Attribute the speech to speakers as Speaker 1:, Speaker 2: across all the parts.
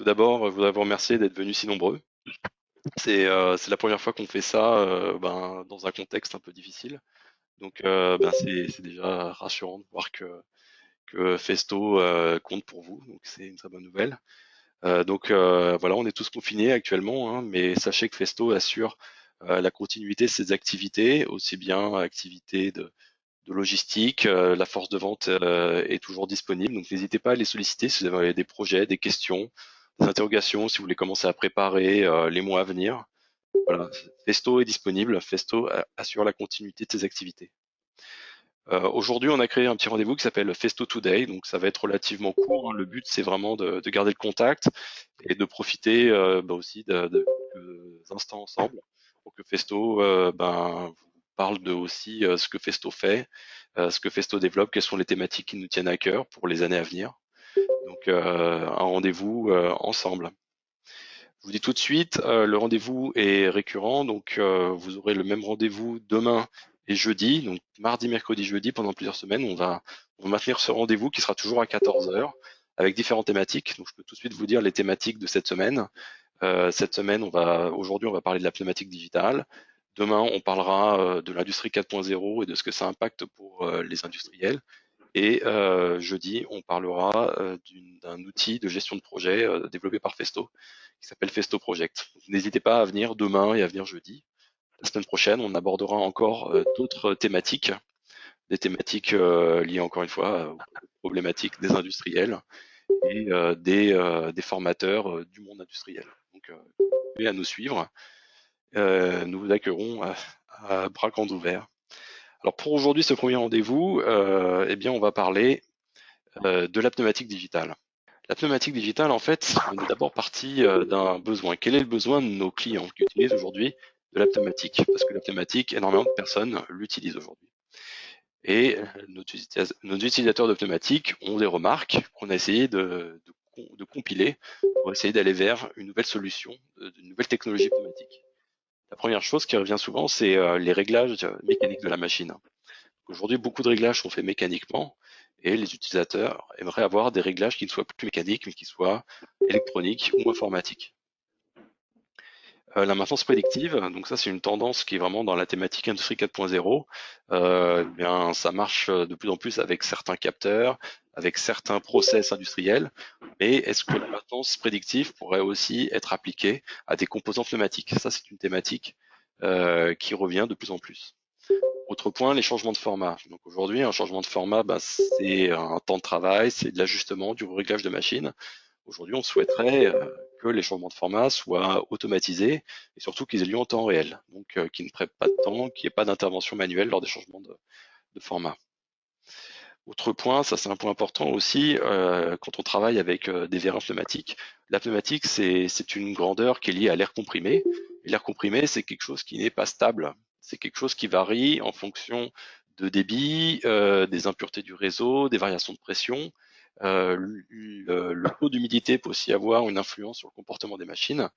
Speaker 1: Tout d'abord, je voudrais vous remercier d'être venus si nombreux. C'est la première fois qu'on fait ça dans un contexte un peu difficile. Donc c'est déjà rassurant de voir que Festo compte pour vous. Donc c'est une très bonne nouvelle. Voilà, on est tous confinés actuellement, hein, mais sachez que Festo assure la continuité de ses activités, aussi bien activités de logistique. La force de vente est toujours disponible, donc n'hésitez pas à les solliciter si vous avez des projets, des questions, des interrogations, si vous voulez commencer à préparer les mois à venir. Voilà, Festo est disponible. Festo assure la continuité de ses activités. Aujourd'hui, on a créé un petit rendez-vous qui s'appelle Festo Today, donc ça va être relativement court, hein. Le but, c'est vraiment de garder le contact et de profiter aussi de quelques instants ensemble pour que Festo vous parle de aussi ce que Festo fait, ce que Festo développe, quelles sont les thématiques qui nous tiennent à cœur pour les années à venir. Donc un rendez-vous ensemble. Je vous dis tout de suite, le rendez-vous est récurrent, donc vous aurez le même rendez-vous demain et jeudi, donc mardi, mercredi, jeudi, pendant plusieurs semaines. On va maintenir ce rendez-vous qui sera toujours à 14 heures avec différentes thématiques. Donc je peux tout de suite vous dire les thématiques de cette semaine. Cette semaine, aujourd'hui, on va parler de la pneumatique digitale. Demain, on parlera de l'industrie 4.0 et de ce que ça impacte pour les industriels. Et jeudi, on parlera d'un outil de gestion de projet développé par Festo, qui s'appelle Festo Project. N'hésitez pas à venir demain et à venir jeudi. La semaine prochaine, on abordera encore d'autres thématiques, des thématiques liées encore une fois aux problématiques des industriels et des formateurs du monde industriel. Donc, continuez à nous suivre. Nous vous accueillerons à bras grands ouverts. Alors pour aujourd'hui, ce premier rendez-vous, on va parler de la pneumatique digitale. La pneumatique digitale, en fait, on est d'abord parti d'un besoin. Quel est le besoin de nos clients qui utilisent aujourd'hui de la pneumatique? Parce que la pneumatique, énormément de personnes l'utilisent aujourd'hui. Et nos utilisateurs de pneumatique ont des remarques qu'on a essayé de compiler pour essayer d'aller vers une nouvelle solution, une nouvelle technologie pneumatique. La première chose qui revient souvent, c'est les réglages mécaniques de la machine. Aujourd'hui, beaucoup de réglages sont faits mécaniquement et les utilisateurs aimeraient avoir des réglages qui ne soient plus mécaniques, mais qui soient électroniques ou informatiques. La maintenance prédictive, donc ça c'est une tendance qui est vraiment dans la thématique industrie 4.0. Ça marche de plus en plus avec certains capteurs, avec certains process industriels. Mais est-ce que la maintenance prédictive pourrait aussi être appliquée à des composants pneumatiques? Ça c'est une thématique qui revient de plus en plus. Autre point, les changements de format. Donc aujourd'hui, un changement de format, c'est un temps de travail, c'est de l'ajustement, du réglage de machine. Aujourd'hui, on souhaiterait que les changements de format soient automatisés et surtout qu'ils aient lieu en temps réel. Donc qu'ils ne prennent pas de temps, qu'il n'y ait pas d'intervention manuelle lors des changements de format. Autre point, ça c'est un point important aussi, quand on travaille avec des vérins pneumatiques. La pneumatique, c'est une grandeur qui est liée à l'air comprimé. Et l'air comprimé, c'est quelque chose qui n'est pas stable. C'est quelque chose qui varie en fonction de débit, des impuretés du réseau, des variations de pression. Le taux d'humidité peut aussi avoir une influence sur le comportement des machines.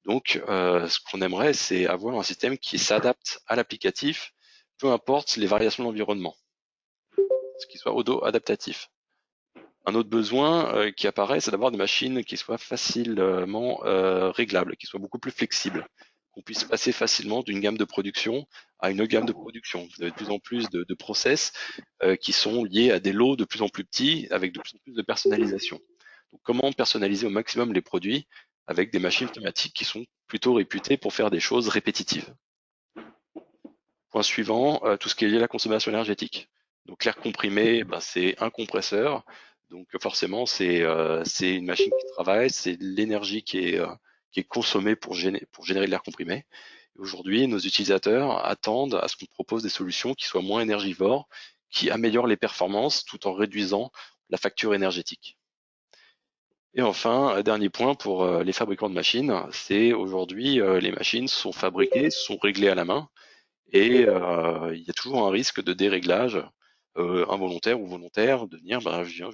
Speaker 1: Donc, ce qu'on aimerait, c'est avoir un système qui s'adapte à l'applicatif, peu importe les variations de l'environnement, ce qui soit auto-adaptatif. Un autre besoin qui apparaît, c'est d'avoir des machines qui soient facilement réglables, qui soient beaucoup plus flexibles, qu'on puisse passer facilement d'une gamme de production à une autre gamme de production. Vous avez de plus en plus de process qui sont liés à des lots de plus en plus petits, avec de plus en plus de personnalisation. Donc, comment personnaliser au maximum les produits avec des machines automatiques qui sont plutôt réputées pour faire des choses répétitives. Point suivant, tout ce qui est lié à la consommation énergétique. Donc l'air comprimé, c'est un compresseur. Donc forcément, c'est une machine qui travaille, c'est l'énergie qui est consommée pour générer de l'air comprimé. Aujourd'hui, nos utilisateurs attendent à ce qu'on propose des solutions qui soient moins énergivores, qui améliorent les performances tout en réduisant la facture énergétique. Et enfin, un dernier point pour les fabricants de machines, c'est aujourd'hui les machines sont fabriquées, sont réglées à la main, et il y a toujours un risque de déréglage involontaire ou volontaire, de venir, je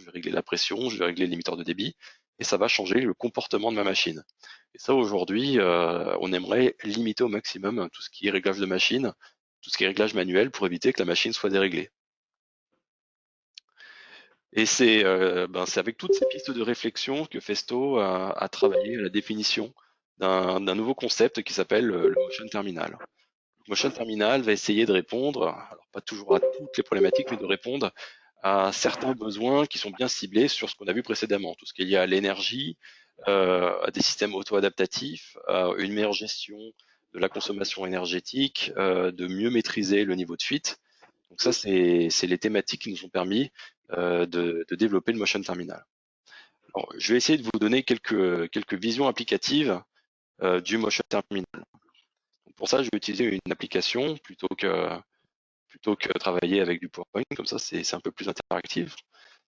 Speaker 1: vais régler la pression, je vais régler le limiteur de débit, et ça va changer le comportement de ma machine. Et ça, aujourd'hui, on aimerait limiter au maximum tout ce qui est réglage de machine, tout ce qui est réglage manuel pour éviter que la machine soit déréglée. Et c'est avec toutes ces pistes de réflexion que Festo a travaillé à la définition d'un nouveau concept qui s'appelle le Motion Terminal. Le Motion Terminal va essayer de répondre, alors pas toujours à toutes les problématiques, mais de répondre à certains besoins qui sont bien ciblés sur ce qu'on a vu précédemment, tout ce qui est lié à l'énergie, à des systèmes auto-adaptatifs, à une meilleure gestion de la consommation énergétique, de mieux maîtriser le niveau de fuite. Donc ça, c'est les thématiques qui nous ont permis de développer le Motion Terminal. Alors, je vais essayer de vous donner quelques visions applicatives du Motion Terminal. Donc pour ça, je vais utiliser une application plutôt que travailler avec du PowerPoint, comme ça c'est un peu plus interactif.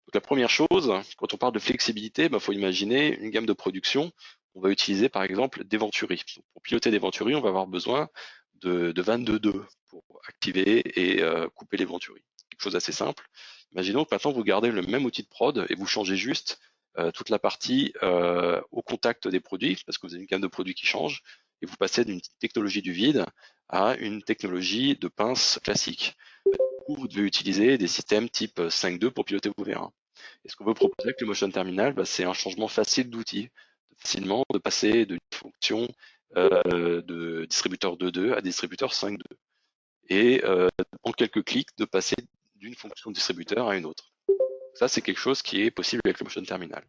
Speaker 1: Donc la première chose, quand on parle de flexibilité, il faut imaginer une gamme de production. On va utiliser par exemple des venturis. Donc, pour piloter des venturis, on va avoir besoin de 22.2 pour activer et couper les venturis. Quelque chose d'assez simple. Imaginons que maintenant vous gardez le même outil de prod et vous changez juste toute la partie au contact des produits, parce que vous avez une gamme de produits qui change, et vous passez d'une technologie du vide à une technologie de pince classique. Où vous devez utiliser des systèmes type 5.2 pour piloter vos V1. Et ce qu'on veut proposer avec le Motion Terminal, c'est un changement facile d'outil, facilement de passer d'une fonction de distributeur 2.2 à distributeur 5.2. Et en quelques clics, de passer d'une fonction de distributeur à une autre. Ça, c'est quelque chose qui est possible avec le Motion Terminal.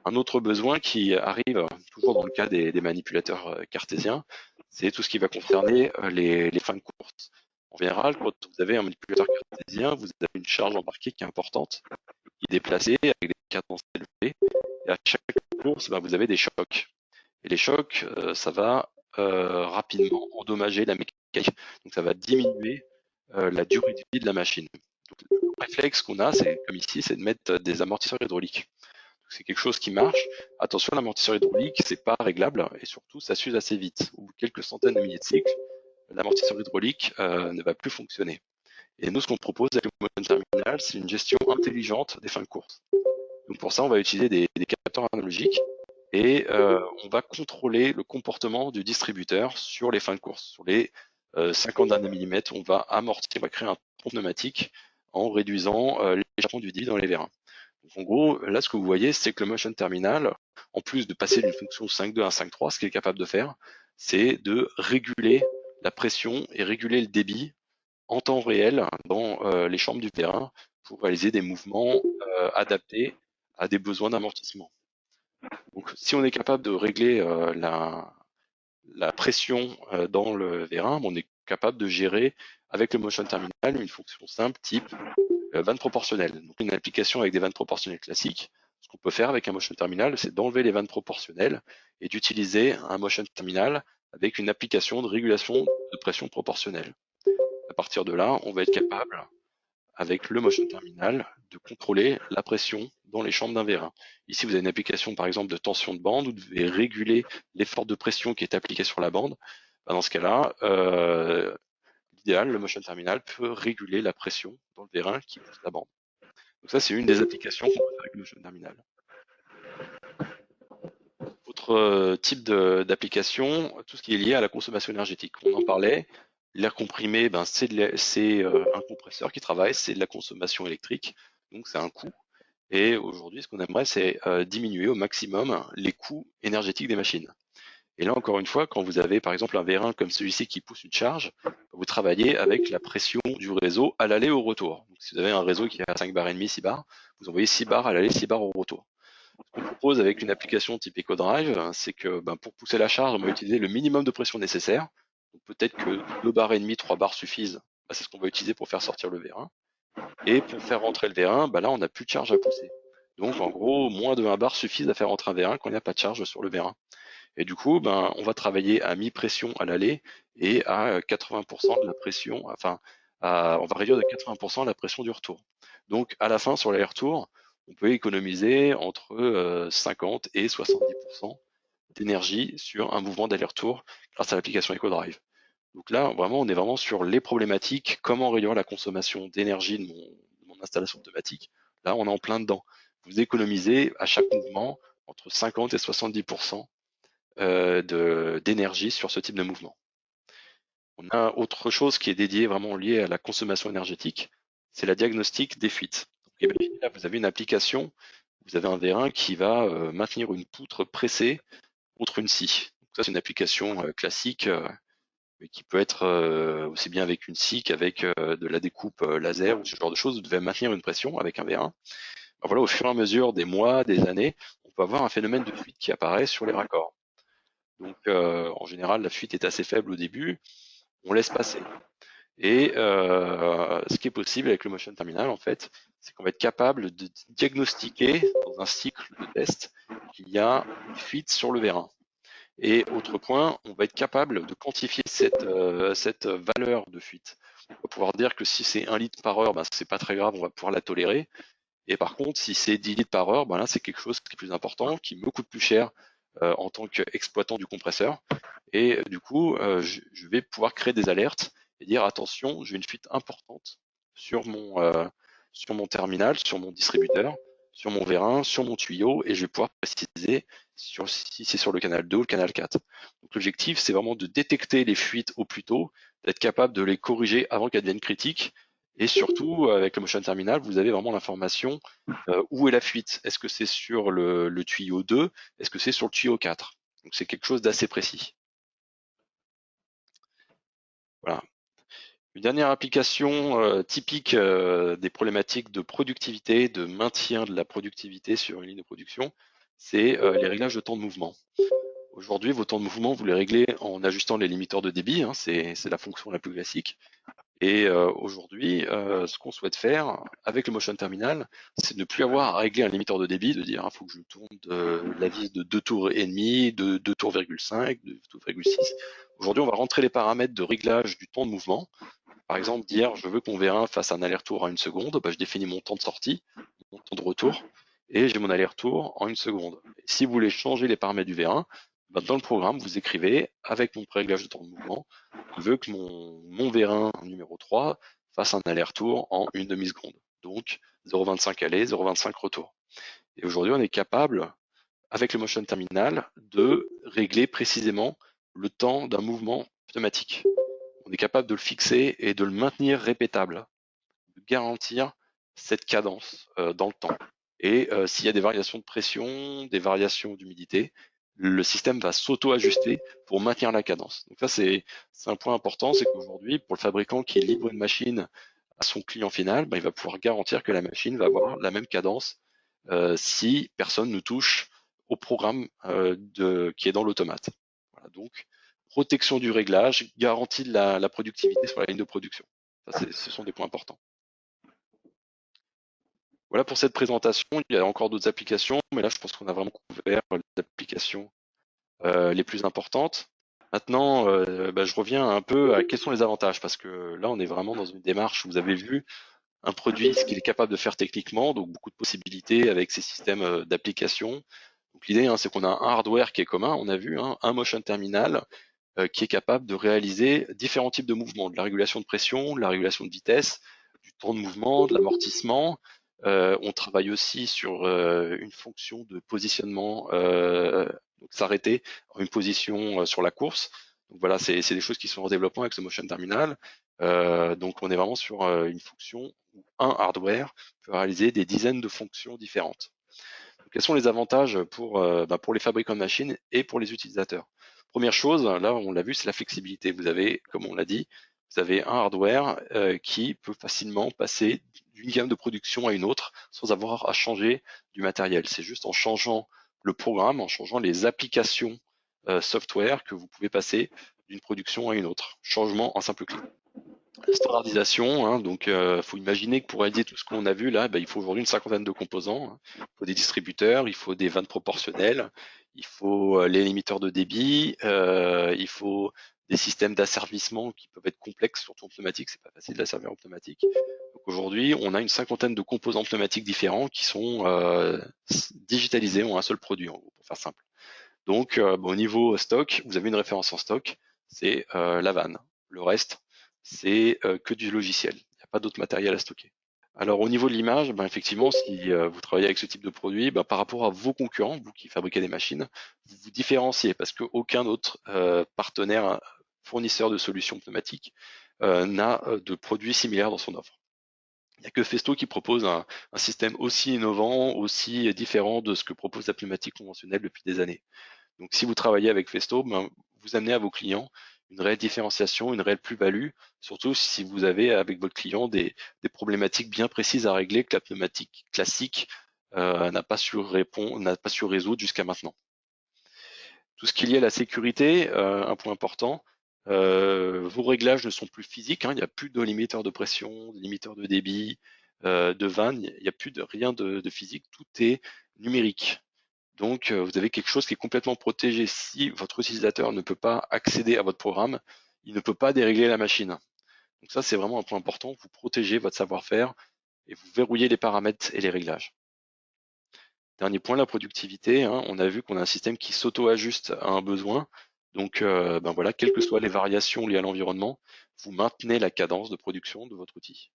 Speaker 1: Un autre besoin qui arrive toujours dans le cas des manipulateurs cartésiens, c'est tout ce qui va concerner les fins de course. En général, quand vous avez un manipulateur cartésien, vous avez une charge embarquée qui est importante, qui est déplacée avec des cadences élevées. Et à chaque course, vous avez des chocs. Et les chocs, ça va rapidement endommager la mécanique. Donc ça va diminuer la durée de vie de la machine. Donc, le réflexe qu'on a, c'est comme ici, c'est de mettre des amortisseurs hydrauliques. C'est quelque chose qui marche. Attention, l'amortisseur hydraulique, c'est pas réglable et surtout, ça s'use assez vite. Au bout de quelques centaines de milliers de cycles, l'amortisseur hydraulique ne va plus fonctionner. Et nous, ce qu'on propose avec le Motion Terminal, c'est une gestion intelligente des fins de course. Donc pour ça, on va utiliser des capteurs analogiques et on va contrôler le comportement du distributeur sur les fins de course. Sur les 50 derniers millimètres, on va amortir, on va créer un trou pneumatique en réduisant l'échappement du dit dans les vérins. Donc en gros, là, ce que vous voyez, c'est que le Motion Terminal, en plus de passer d'une fonction 5.2 à 5.3, ce qu'il est capable de faire, c'est de réguler la pression et réguler le débit en temps réel dans les chambres du vérin pour réaliser des mouvements adaptés à des besoins d'amortissement. Donc si on est capable de régler la pression dans le vérin, on est capable de gérer avec le Motion Terminal une fonction simple type vanne proportionnelle. Donc une application avec des vannes proportionnelles classiques, ce qu'on peut faire avec un Motion Terminal, c'est d'enlever les vannes proportionnelles et d'utiliser un Motion Terminal avec une application de régulation de pression proportionnelle. À partir de là, on va être capable, avec le Motion Terminal, de contrôler la pression dans les chambres d'un vérin. Ici, vous avez une application, par exemple, de tension de bande, où vous devez réguler l'effort de pression qui est appliqué sur la bande. Dans ce cas-là, l'idéal, le Motion Terminal peut réguler la pression dans le vérin qui pousse la bande. Donc ça, c'est une des applications qu'on peut faire avec le Motion Terminal. Autre type d'application, tout ce qui est lié à la consommation énergétique. On en parlait, l'air comprimé, c'est un compresseur qui travaille, c'est de la consommation électrique, donc c'est un coût. Et aujourd'hui, ce qu'on aimerait, c'est diminuer au maximum les coûts énergétiques des machines. Et là, encore une fois, quand vous avez par exemple un vérin comme celui-ci qui pousse une charge, vous travaillez avec la pression du réseau à l'aller et au retour. Donc, si vous avez un réseau qui a 5 bars et demi, 6 bars, vous envoyez 6 bars à l'aller, 6 bars au retour. Ce qu'on propose avec une application type EcoDrive, c'est que pour pousser la charge, on va utiliser le minimum de pression nécessaire. Donc peut-être que 2 bars et demi, 3 bars suffisent. C'est ce qu'on va utiliser pour faire sortir le vérin. Et pour faire rentrer le vérin, là, on n'a plus de charge à pousser. Donc en gros, moins de 1 bar suffisent à faire rentrer un vérin quand il n'y a pas de charge sur le vérin. Et du coup, on va travailler à mi-pression à l'aller et à 80% de la pression, on va réduire de 80% la pression du retour. Donc à la fin, sur l'aller-retour, on peut économiser entre 50 et 70% d'énergie sur un mouvement d'aller-retour grâce à l'application EcoDrive. Donc là, vraiment, on est vraiment sur les problématiques, comment réduire la consommation d'énergie de mon installation automatique. Là, on est en plein dedans. Vous économisez à chaque mouvement entre 50 et 70% d'énergie sur ce type de mouvement. On a autre chose qui est dédiée vraiment liée à la consommation énergétique, c'est la diagnostic des fuites. imaginez là, vous avez une application, vous avez un vérin qui va maintenir une poutre pressée contre une scie. Donc ça, c'est une application classique, mais qui peut être aussi bien avec une scie qu'avec de la découpe laser ou ce genre de choses. Vous devez maintenir une pression avec un vérin. Ben voilà, au fur et à mesure des mois, des années, on peut avoir un phénomène de fuite qui apparaît sur les raccords. Donc en général, la fuite est assez faible au début, on laisse passer. Et ce qui est possible avec le motion terminal, en fait, c'est qu'on va être capable de diagnostiquer dans un cycle de test qu'il y a une fuite sur le vérin. Et autre point, on va être capable de quantifier cette valeur de fuite. On va pouvoir dire que si c'est 1 litre par heure, ben, c'est pas très grave, on va pouvoir la tolérer. Et par contre, si c'est 10 litres par heure, ben là, c'est quelque chose qui est plus important, qui me coûte plus cher en tant qu'exploitant du compresseur. Et du coup, je vais pouvoir créer des alertes et dire attention, j'ai une fuite importante sur mon terminal, sur mon distributeur, sur mon vérin, sur mon tuyau, et je vais pouvoir préciser si c'est sur le canal 2 ou le canal 4. Donc l'objectif, c'est vraiment de détecter les fuites au plus tôt, d'être capable de les corriger avant qu'elles deviennent critiques. Et surtout, avec le motion terminal, vous avez vraiment l'information où est la fuite. Est-ce que c'est sur le tuyau 2? Est-ce que c'est sur le tuyau 4? Donc c'est quelque chose d'assez précis. Voilà. Une dernière application typique des problématiques de productivité, de maintien de la productivité sur une ligne de production, c'est les réglages de temps de mouvement. Aujourd'hui, vos temps de mouvement, vous les réglez en ajustant les limiteurs de débit, hein, c'est la fonction la plus classique. Et aujourd'hui, ce qu'on souhaite faire avec le motion terminal, c'est de ne plus avoir à régler un limiteur de débit, de dire il faut que je tourne la vis de 2 tours et demi, de 2 tours,5, de 2 tours,6. Aujourd'hui, on va rentrer les paramètres de réglage du temps de mouvement. Par exemple, dire je veux qu'on vérin fasse un aller-retour en 1 seconde, bah, je définis mon temps de sortie, mon temps de retour, et j'ai mon aller-retour en 1 seconde. Et si vous voulez changer les paramètres du vérin, bah, dans le programme, vous écrivez avec mon préréglage de temps de mouvement, je veux que mon vérin numéro 3 fasse un aller-retour en une demi-seconde. Donc 0,25 aller, 0,25 retour. Et aujourd'hui, on est capable, avec le motion terminal, de régler précisément le temps d'un mouvement pneumatique. On est capable de le fixer et de le maintenir répétable, de garantir cette cadence dans le temps. Et s'il y a des variations de pression, des variations d'humidité, le système va s'auto-ajuster pour maintenir la cadence. Donc ça, c'est un point important, c'est qu'aujourd'hui, pour le fabricant qui livre une machine à son client final, ben, il va pouvoir garantir que la machine va avoir la même cadence si personne ne touche au programme qui est dans l'automate. Voilà, donc, protection du réglage, garantie de la productivité sur la ligne de production. Ça, ce sont des points importants. Voilà pour cette présentation. Il y a encore d'autres applications, mais là, je pense qu'on a vraiment couvert les applications les plus importantes. Maintenant, bah, je reviens un peu à quels sont les avantages, parce que là, on est vraiment dans une démarche où vous avez vu un produit, ce qu'il est capable de faire techniquement, donc beaucoup de possibilités avec ces systèmes d'application. Donc l'idée, hein, c'est qu'on a un hardware qui est commun, on a vu, hein, un motion terminal qui est capable de réaliser différents types de mouvements, de la régulation de pression, de la régulation de vitesse, du temps de mouvement, de l'amortissement. On travaille aussi sur une fonction de positionnement, donc s'arrêter en une position sur la course. Donc voilà, c'est des choses qui sont en développement avec ce motion terminal. Donc on est vraiment sur une fonction où un hardware peut réaliser des dizaines de fonctions différentes. Donc, quels sont les avantages pour les fabricants de machines et pour les utilisateurs? Première chose, là on l'a vu, c'est la flexibilité. Vous avez, comme on l'a dit, vous avez un hardware qui peut facilement passer d'une gamme de production à une autre sans avoir à changer du matériel. C'est juste en changeant le programme, en changeant les applications software que vous pouvez passer d'une production à une autre. Changement en simple clic. Standardisation, hein, donc faut imaginer que pour réaliser tout ce qu'on a vu là, il faut aujourd'hui une cinquantaine de composants, hein. Il faut des distributeurs, il faut des vannes proportionnelles, il faut les limiteurs de débit, il faut des systèmes d'asservissement qui peuvent être complexes, surtout en pneumatique, c'est pas facile d'asservir en pneumatique. Donc aujourd'hui, on a une cinquantaine de composants pneumatiques différents qui sont digitalisés en un seul produit, en gros, pour faire simple. Donc au niveau stock, vous avez une référence en stock, c'est la vanne. Le reste, c'est que du logiciel. Il n'y a pas d'autre matériel à stocker. Alors au niveau de l'image, effectivement, si vous travaillez avec ce type de produit, par rapport à vos concurrents, vous qui fabriquez des machines, vous vous différenciez parce qu'aucun autre partenaire, fournisseur de solutions pneumatiques n'a de produits similaires dans son offre. Il n'y a que Festo qui propose un système aussi innovant, aussi différent de ce que propose la pneumatique conventionnelle depuis des années. Donc si vous travaillez avec Festo, ben, vous amenez à vos clients une réelle différenciation, une réelle plus-value, surtout si vous avez avec votre client des problématiques bien précises à régler que la pneumatique classique n'a pas su répondre, n'a pas su résoudre jusqu'à maintenant. Tout ce qui est lié à la sécurité, un point important, vos réglages ne sont plus physiques, hein, il n'y a plus de limiteur de pression, de limiteur de débit, de vanne, il n'y a plus de rien de physique, tout est numérique. Donc, vous avez quelque chose qui est complètement protégé. Si votre utilisateur ne peut pas accéder à votre programme, il ne peut pas dérégler la machine. Donc ça, c'est vraiment un point important. Vous protégez votre savoir-faire et vous verrouillez les paramètres et les réglages. Dernier point, la productivité. Hein, on a vu qu'on a un système qui s'auto-ajuste à un besoin. Donc, ben voilà, quelles que soient les variations liées à l'environnement, vous maintenez la cadence de production de votre outil.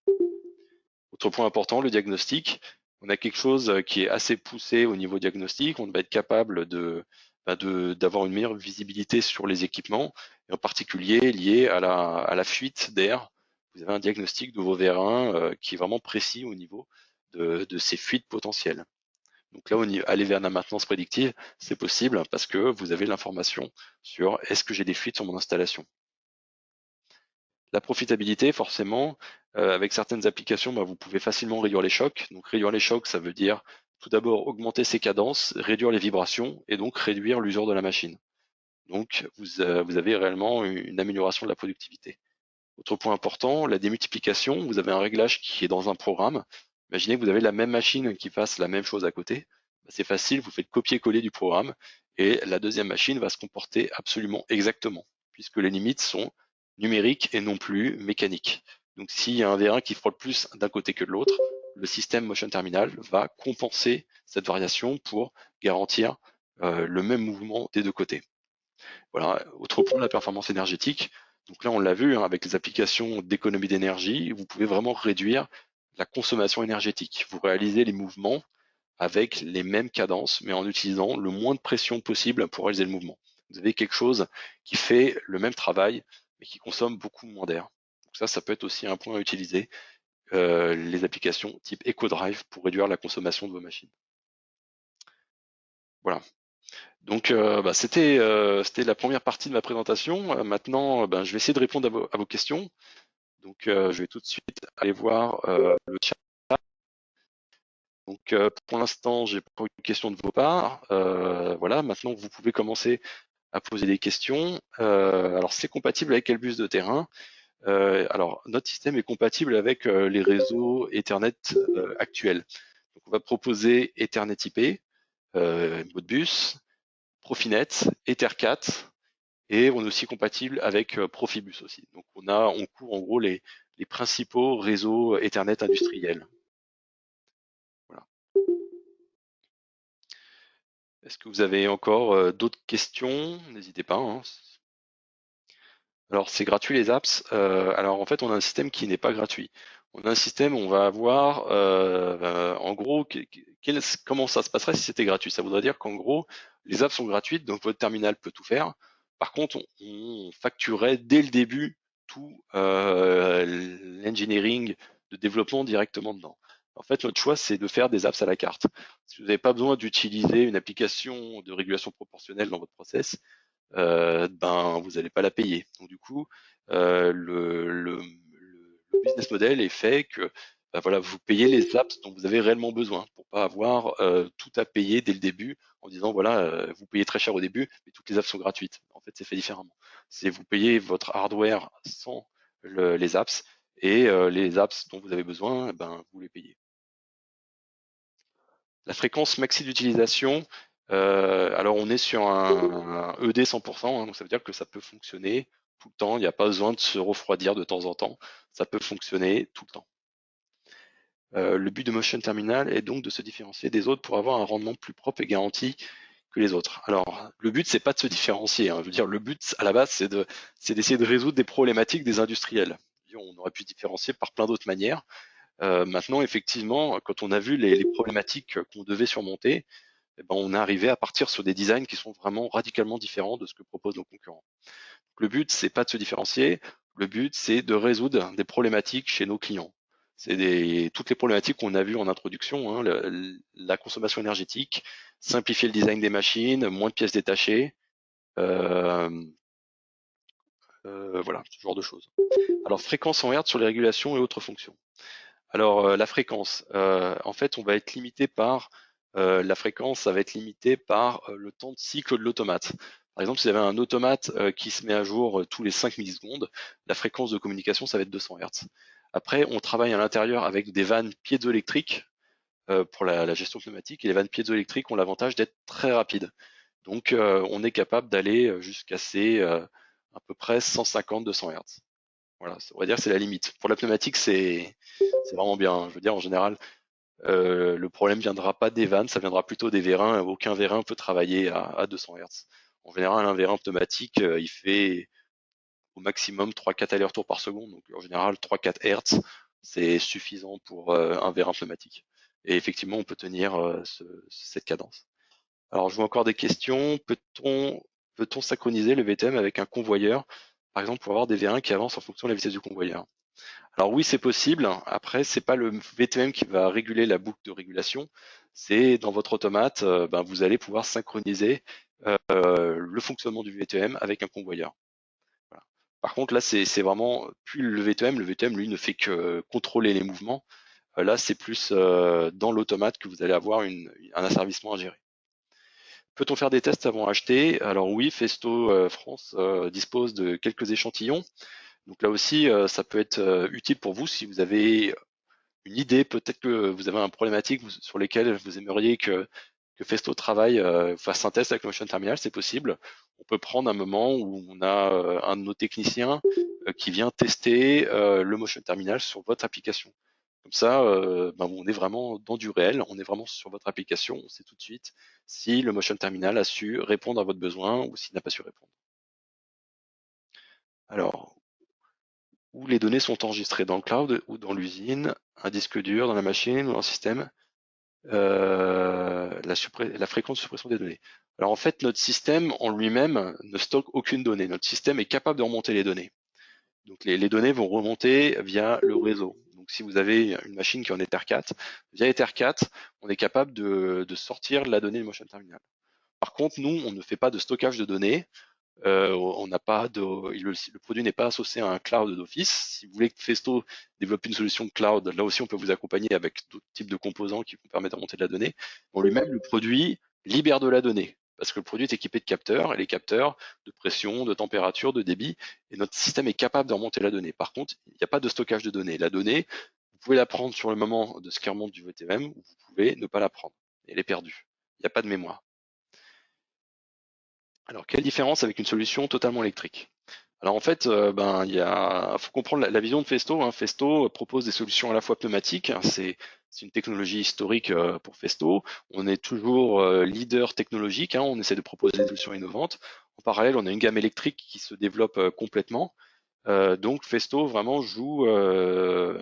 Speaker 1: Autre point important, le diagnostic. On a quelque chose qui est assez poussé au niveau diagnostic. On va être capable d'avoir une meilleure visibilité sur les équipements, et en particulier lié à la fuite d'air. Vous avez un diagnostic de vos vérins qui est vraiment précis au niveau de ces fuites potentielles. Donc là, aller vers la maintenance prédictive, c'est possible parce que vous avez l'information sur est-ce que j'ai des fuites sur mon installation. La profitabilité, forcément, avec certaines applications, vous pouvez facilement réduire les chocs. Donc réduire les chocs, ça veut dire tout d'abord augmenter ses cadences, réduire les vibrations et donc réduire l'usure de la machine. Donc vous avez réellement une amélioration de la productivité. Autre point important, la démultiplication. Vous avez un réglage qui est dans un programme. Imaginez que vous avez la même machine qui fasse la même chose à côté. C'est facile, vous faites copier-coller du programme et la deuxième machine va se comporter absolument exactement, puisque les limites sont numériques et non plus mécaniques. Donc s'il y a un V1 qui frotte plus d'un côté que de l'autre, le système Motion Terminal va compenser cette variation pour garantir le même mouvement des deux côtés. Voilà. Autre point, la performance énergétique. Donc là, on l'a vu, hein, avec les applications d'économie d'énergie, vous pouvez vraiment réduire la consommation énergétique. Vous réalisez les mouvements avec les mêmes cadences, mais en utilisant le moins de pression possible pour réaliser le mouvement. Vous avez quelque chose qui fait le même travail, mais qui consomme beaucoup moins d'air. Donc ça peut être aussi un point à utiliser, les applications type EcoDrive pour réduire la consommation de vos machines. Voilà. Donc c'était la première partie de ma présentation. Maintenant, je vais essayer de répondre à vos questions. Donc je vais tout de suite aller voir le chat. Donc pour l'instant, j'ai pas eu de questions de vos parts. Voilà, maintenant vous pouvez commencer à poser des questions. Alors c'est compatible avec quel bus de terrain? Alors notre système est compatible avec les réseaux Ethernet actuels. Donc on va proposer Ethernet IP, Modbus, Profinet, Ethercat, et on est aussi compatible avec Profibus aussi. Donc on couvre en gros les principaux réseaux Ethernet industriels. Voilà. Est-ce que vous avez encore d'autres questions? N'hésitez pas. Hein. Alors c'est gratuit les apps. Alors en fait on a un système qui n'est pas gratuit. On a un système où on va avoir en gros comment ça se passerait si c'était gratuit. Ça voudrait dire qu'en gros les apps sont gratuites, donc votre terminal peut tout faire. Par contre on facturerait dès le début tout l'engineering de développement directement dedans. En fait notre choix c'est de faire des apps à la carte. Si vous n'avez pas besoin d'utiliser une application de régulation proportionnelle dans votre process, vous n'allez pas la payer. Donc du coup, le business model est fait que voilà, vous payez les apps dont vous avez réellement besoin pour pas avoir tout à payer dès le début en disant voilà, vous payez très cher au début, mais toutes les apps sont gratuites. En fait, c'est fait différemment. C'est vous payez votre hardware sans les apps et les apps dont vous avez besoin, vous les payez. La fréquence maxi d'utilisation, alors on est sur un ED 100%, hein, donc ça veut dire que ça peut fonctionner tout le temps, il n'y a pas besoin de se refroidir de temps en temps, ça peut fonctionner tout le temps. Le but de Motion Terminal est donc de se différencier des autres pour avoir un rendement plus propre et garanti que les autres. Alors, le but, c'est pas de se différencier, hein. Je veux dire, le but, à la base, c'est d'essayer de résoudre des problématiques des industriels. On aurait pu se différencier par plein d'autres manières. Maintenant, effectivement, quand on a vu les problématiques qu'on devait surmonter, on est arrivé à partir sur des designs qui sont vraiment radicalement différents de ce que proposent nos concurrents. Donc, le but, c'est pas de se différencier, le but, c'est de résoudre des problématiques chez nos clients. C'est toutes les problématiques qu'on a vues en introduction, hein, la consommation énergétique, simplifier le design des machines, moins de pièces détachées, euh, voilà, ce genre de choses. Alors, fréquence en Hertz sur les régulations et autres fonctions. Alors, la fréquence, en fait, on va être limité par la fréquence, ça va être limité par le temps de cycle de l'automate. Par exemple, si vous avez un automate qui se met à jour tous les 5 millisecondes, la fréquence de communication, ça va être 200 Hz. Après, on travaille à l'intérieur avec des vannes piézoélectriques pour la gestion pneumatique, et les vannes piézoélectriques ont l'avantage d'être très rapides. Donc, on est capable d'aller jusqu'à ces à peu près 150-200 Hz. Voilà, on va dire que c'est la limite. Pour la pneumatique, c'est vraiment bien, hein. Je veux dire, en général, le problème viendra pas des vannes, ça viendra plutôt des vérins. Aucun vérin peut travailler à 200 Hz. En général, un vérin pneumatique, il fait au maximum 3-4 allers-retours par seconde. Donc en général, 3-4 Hz, c'est suffisant pour un vérin pneumatique. Et effectivement, on peut tenir cette cadence. Alors, je vois encore des questions. Peut-on synchroniser le VTM avec un convoyeur, par exemple, pour avoir des vérins qui avancent en fonction de la vitesse du convoyeur? Alors oui, c'est possible. Après, c'est pas le VTM qui va réguler la boucle de régulation. C'est dans votre automate, ben, vous allez pouvoir synchroniser le fonctionnement du VTM avec un convoyeur. Voilà. Par contre, là, c'est vraiment plus le VTM. Le VTM, lui, ne fait que contrôler les mouvements. Là, c'est plus dans l'automate que vous allez avoir un asservissement à gérer. Peut-on faire des tests avant d'acheter? Alors oui, Festo France dispose de quelques échantillons. Donc là aussi, ça peut être utile pour vous si vous avez une idée, peut-être que vous avez un problématique sur lesquelles vous aimeriez que Festo travaille, fasse un test avec le Motion Terminal, c'est possible. On peut prendre un moment où on a un de nos techniciens qui vient tester le Motion Terminal sur votre application. Comme ça, ben, on est vraiment dans du réel, on est vraiment sur votre application, on sait tout de suite si le Motion Terminal a su répondre à votre besoin ou s'il n'a pas su répondre. Alors, où les données sont enregistrées dans le cloud ou dans l'usine, un disque dur, dans la machine ou dans le système, la fréquence de suppression des données. Alors en fait, notre système en lui-même ne stocke aucune donnée. Notre système est capable de remonter les données. Donc les données vont remonter via le réseau. Donc si vous avez une machine qui est en Ether4, via Ether4, on est capable de sortir la donnée du Motion Terminal. Par contre, nous, on ne fait pas de stockage de données. On n'a pas de, le produit n'est pas associé à un cloud d'office. Si vous voulez que Festo développe une solution cloud, là aussi on peut vous accompagner avec d'autres types de composants qui vous permettent de remonter de la donnée. En lui-même, le produit libère de la donnée parce que le produit est équipé de capteurs et les capteurs de pression, de température, de débit, et notre système est capable de remonter la donnée. Par contre, il n'y a pas de stockage de données. La donnée, vous pouvez la prendre sur le moment de ce qui remonte du VTM ou vous pouvez ne pas la prendre. Elle est perdue. Il n'y a pas de mémoire. Alors, quelle différence avec une solution totalement électrique? Alors en fait, ben faut comprendre la vision de Festo, hein. Festo propose des solutions à la fois pneumatiques, hein. C'est une technologie historique pour Festo. On est toujours leader technologique, hein. On essaie de proposer des solutions innovantes. En parallèle, on a une gamme électrique qui se développe complètement. Donc Festo vraiment joue de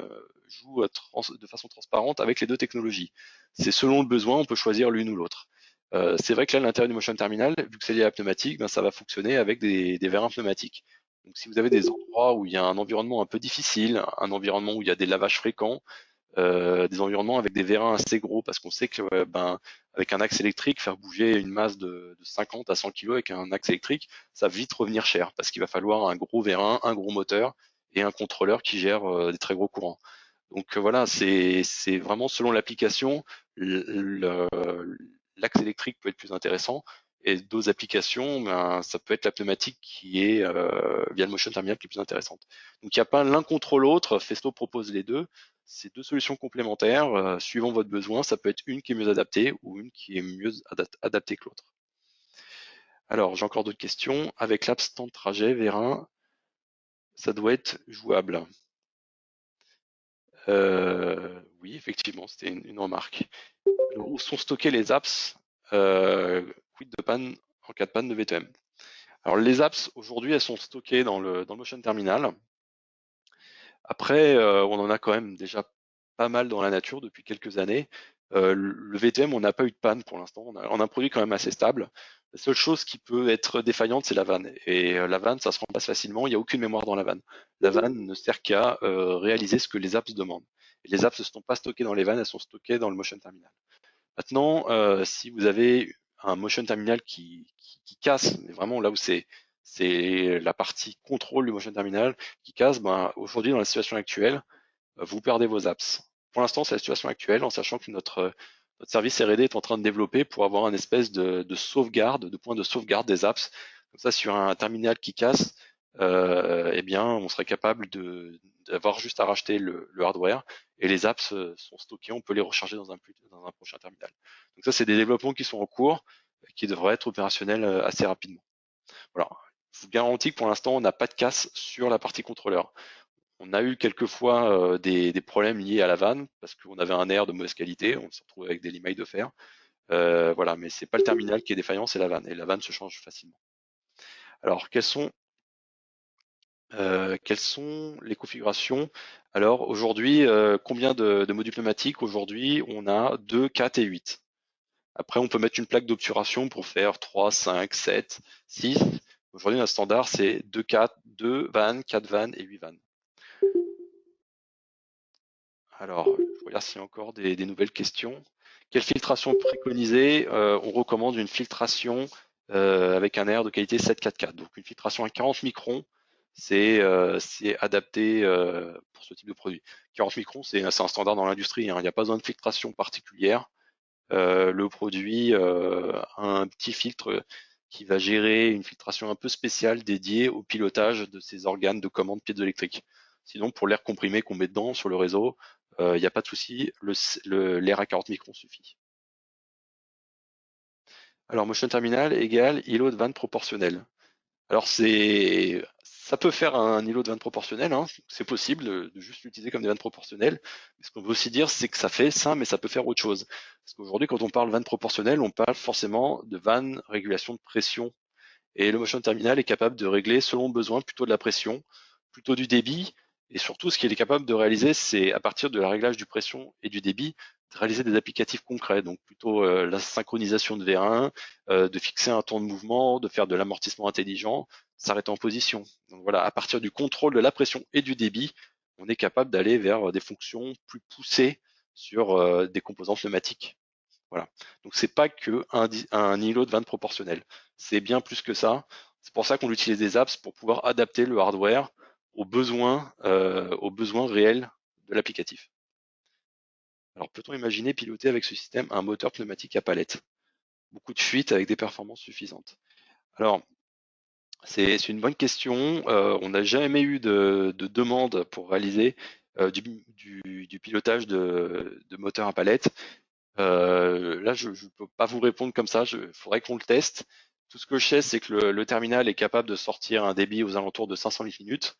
Speaker 1: façon transparente avec les deux technologies. C'est selon le besoin, on peut choisir l'une ou l'autre. C'est vrai que là, à l'intérieur du Motion Terminal, vu que c'est lié à la pneumatique, ben, ça va fonctionner avec des vérins pneumatiques. Donc si vous avez des endroits où il y a un environnement un peu difficile, un environnement où il y a des lavages fréquents, des environnements avec des vérins assez gros, parce qu'on sait que ben, avec un axe électrique, faire bouger une masse de 50 à 100 kg avec un axe électrique, ça va vite revenir cher, parce qu'il va falloir un gros vérin, un gros moteur et un contrôleur qui gère des très gros courants. Donc voilà, c'est vraiment selon l'application, l'axe électrique peut être plus intéressant. Et d'autres applications, ben, ça peut être la pneumatique qui est via le Motion Terminal qui est plus intéressante. Donc il n'y a pas l'un contre l'autre, Festo propose les deux. C'est deux solutions complémentaires, suivant votre besoin. Ça peut être une qui est mieux adaptée ou une qui est mieux adaptée que l'autre. Alors, j'ai encore d'autres questions. Avec l'app temps de trajet, Vérin, ça doit être jouable. Oui, effectivement, c'était une remarque. Alors, où sont stockés les apps quid de panne en cas de panne de VTM? Alors, les apps, aujourd'hui, elles sont stockées dans le Motion Terminal. Après, on en a quand même déjà pas mal dans la nature depuis quelques années. Le VTM, on n'a pas eu de panne pour l'instant. On a un produit quand même assez stable. La seule chose qui peut être défaillante, c'est la vanne. Et la vanne, ça se remplace facilement. Il n'y a aucune mémoire dans la vanne. La vanne ne sert qu'à réaliser ce que les apps demandent. Et les apps ne sont pas stockées dans les vannes, elles sont stockées dans le motion terminal. Maintenant, si vous avez un motion terminal qui casse, mais vraiment là où c'est la partie contrôle du motion terminal qui casse, ben, aujourd'hui dans la situation actuelle, vous perdez vos apps. Pour l'instant, c'est la situation actuelle, en sachant que notre service R&D est en train de développer pour avoir un espèce de sauvegarde, de point de sauvegarde des apps. Comme ça, sur un terminal qui casse, eh bien, on serait capable d'avoir juste à racheter le hardware et les apps sont stockées, on peut les recharger dans un prochain terminal. Donc ça, c'est des développements qui sont en cours, qui devraient être opérationnels assez rapidement. Voilà. Je vous garantis que pour l'instant, on n'a pas de casse sur la partie contrôleur. On a eu quelquefois des problèmes liés à la vanne parce qu'on avait un air de mauvaise qualité, on s'est retrouvé avec des limailles de fer. Voilà, mais c'est pas le terminal qui est défaillant, c'est la vanne. Et la vanne se change facilement. Alors, quelles sont les configurations? Alors aujourd'hui, combien de modules pneumatiques? Aujourd'hui, on a 2, 4 et 8. Après, on peut mettre une plaque d'obturation pour faire 3, 5, 7, 6. Aujourd'hui, notre standard, c'est 2, 4, 2 vannes, 4 vannes et 8 vannes. Alors, je regarde s'il y a encore des nouvelles questions. Quelle filtration préconisée? On recommande une filtration avec un air de qualité 744. Donc une filtration à 40 microns, c'est adapté pour ce type de produit. 40 microns, c'est un standard dans l'industrie, hein. Il n'y a pas besoin de filtration particulière. Le produit a un petit filtre qui va gérer une filtration un peu spéciale dédiée au pilotage de ces organes de commande piézoélectrique. Sinon, pour l'air comprimé qu'on met dedans sur le réseau, il n'y a pas de souci, l'air à 40 microns suffit. Alors, motion terminal égale îlot de vanne proportionnel. Alors ça peut faire un îlot de vanne proportionnel, hein. C'est possible de juste l'utiliser comme des vannes proportionnelles. Mais ce qu'on veut aussi dire, c'est que ça fait ça, mais ça peut faire autre chose. Parce qu'aujourd'hui, quand on parle vanne proportionnelle, on parle forcément de vanne régulation de pression. Et le motion terminal est capable de régler selon le besoin plutôt de la pression, plutôt du débit. Et surtout, ce qu'il est capable de réaliser, c'est à partir de la réglage du pression et du débit, de réaliser des applicatifs concrets. Donc plutôt la synchronisation de V1, de fixer un temps de mouvement, de faire de l'amortissement intelligent, s'arrêter en position. Donc voilà, à partir du contrôle de la pression et du débit, on est capable d'aller vers des fonctions plus poussées sur des composants pneumatiques. Voilà. Donc c'est pas que un îlot de vanne proportionnel. C'est bien plus que ça. C'est pour ça qu'on utilise des apps pour pouvoir adapter le hardware aux besoins réels de l'applicatif. Alors peut-on imaginer piloter avec ce système un moteur pneumatique à palette? Beaucoup de fuites avec des performances suffisantes. Alors c'est une bonne question. On n'a jamais eu de demande pour réaliser du pilotage de moteur à palette. Là, je ne peux pas vous répondre comme ça, il faudrait qu'on le teste. Tout ce que je sais, c'est que le terminal est capable de sortir un débit aux alentours de 500 litres minutes.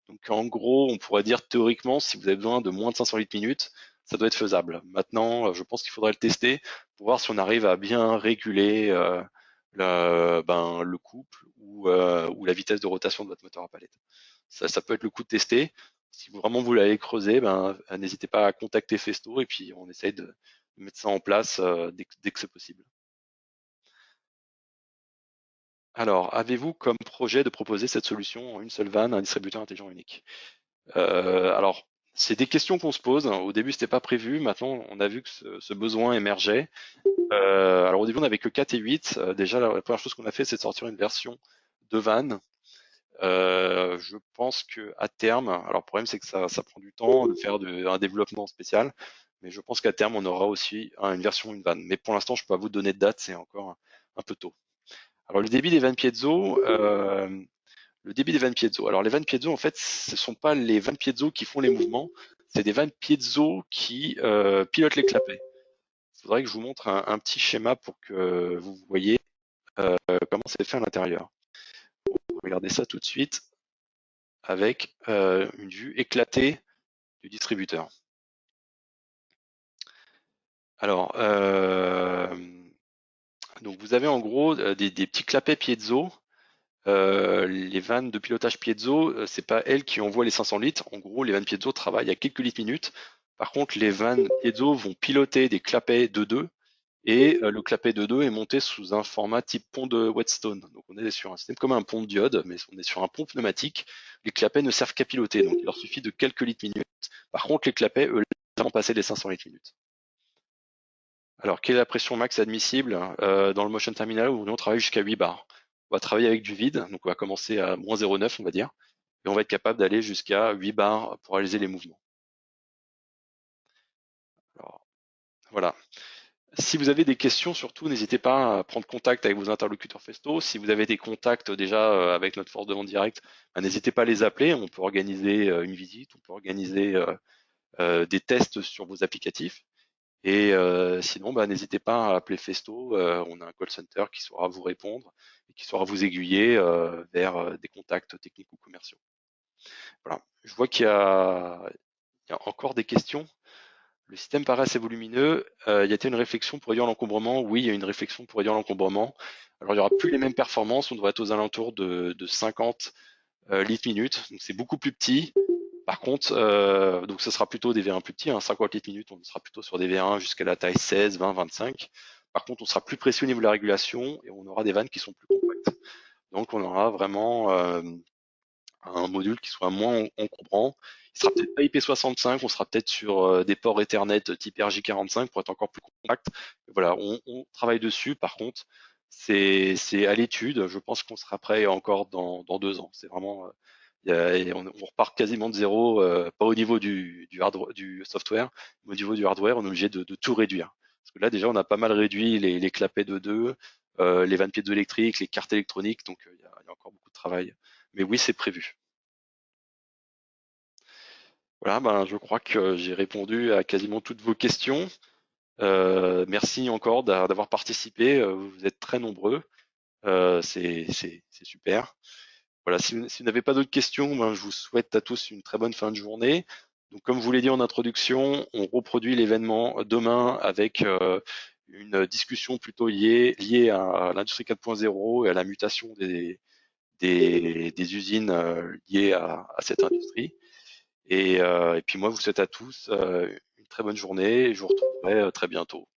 Speaker 1: Donc en gros, on pourrait dire théoriquement, si vous avez besoin de moins de 500 litres minutes, ça doit être faisable. Maintenant, je pense qu'il faudrait le tester pour voir si on arrive à bien réguler le couple ou la vitesse de rotation de votre moteur à palette. Ça peut être le coup de tester. Si vous vraiment voulez aller creuser, n'hésitez pas à contacter Festo et puis on essaye de mettre ça en place dès que c'est possible. Alors, avez-vous comme projet de proposer cette solution en une seule vanne, un distributeur intelligent unique? Alors, c'est des questions qu'on se pose. Au début, c'était pas prévu. Maintenant, on a vu que ce besoin émergeait. Alors, au début, on n'avait que 4 et 8. Déjà, la première chose qu'on a fait, c'est de sortir une version de vanne. Je pense que à terme, alors le problème c'est que ça prend du temps de faire un développement spécial, mais je pense qu'à terme on aura aussi une version une vanne. Mais pour l'instant, je peux pas vous donner de date, c'est encore un peu tôt. Alors le débit des vannes piezo, le débit des vannes piezo. Alors les vannes piezo, en fait, ce sont pas les vannes piezo qui font les mouvements, c'est des vannes piezo qui pilotent les clapets. Il faudrait que je vous montre un petit schéma pour que vous voyez comment c'est fait à l'intérieur. Regardez ça tout de suite avec une vue éclatée du distributeur. Alors, donc vous avez en gros des petits clapets piezo. Les vannes de pilotage piezo, c'est pas elles qui envoient les 500 litres. En gros, les vannes piezo travaillent à quelques litres minutes. Par contre, les vannes piezo vont piloter des clapets de 2 et le clapet de 2 est monté sous un format type pont de Whetstone. Donc on est sur un système comme un pont de diode, mais on est sur un pont pneumatique. Les clapets ne servent qu'à piloter, donc il leur suffit de quelques litres minutes. Par contre, les clapets, eux, remplacer les 500 litres minutes. Alors, quelle est la pression max admissible? Dans le motion terminal, on travaille jusqu'à 8 bars. On va travailler avec du vide, donc on va commencer à moins 0,9, on va dire, et on va être capable d'aller jusqu'à 8 bars pour réaliser les mouvements. Alors, voilà. Si vous avez des questions, surtout, n'hésitez pas à prendre contact avec vos interlocuteurs Festo. Si vous avez des contacts déjà avec notre force de vente directe, n'hésitez pas à les appeler. On peut organiser une visite, on peut organiser des tests sur vos applicatifs. Et sinon, n'hésitez pas à appeler Festo. On a un call center qui saura vous répondre et qui saura vous aiguiller vers des contacts techniques ou commerciaux. Voilà. Je vois qu'il y a encore des questions. Le système paraît assez volumineux. Y a-t-il une réflexion pour réduire l'encombrement? Oui, il y a une réflexion pour réduire l'encombrement. Alors, il n'y aura plus les mêmes performances. On devrait être aux alentours de 50 litres minutes. Donc, c'est beaucoup plus petit. Par contre, donc ce sera plutôt des V1 plus petits, 50 litres minutes, on sera plutôt sur des V1 jusqu'à la taille 16, 20, 25. Par contre, on sera plus précis au niveau de la régulation et on aura des vannes qui sont plus compactes. Donc, on aura vraiment un module qui soit moins encombrant. Il sera peut-être pas IP65, on sera peut-être sur des ports Ethernet type RJ45 pour être encore plus compact. Voilà, on travaille dessus. Par contre, c'est à l'étude. Je pense qu'on sera prêt encore dans 2 ans. C'est vraiment, on repart quasiment de zéro, pas au niveau du software, mais au niveau du hardware, on est obligé de tout réduire. Parce que là, déjà, on a pas mal réduit les clapets de 2, les vannes piézoélectriques, les cartes électroniques, donc il y a encore beaucoup de travail. Mais oui, c'est prévu. Voilà, je crois que j'ai répondu à quasiment toutes vos questions. Merci encore d'avoir participé. Vous êtes très nombreux. C'est super. Voilà, si vous n'avez pas d'autres questions, je vous souhaite à tous une très bonne fin de journée. Donc, comme je vous l'ai dit en introduction, on reproduit l'événement demain avec une discussion plutôt liée à l'industrie 4.0 et à la mutation des usines liées à cette industrie. Et puis moi, je vous souhaite à tous une très bonne journée et je vous retrouverai très bientôt.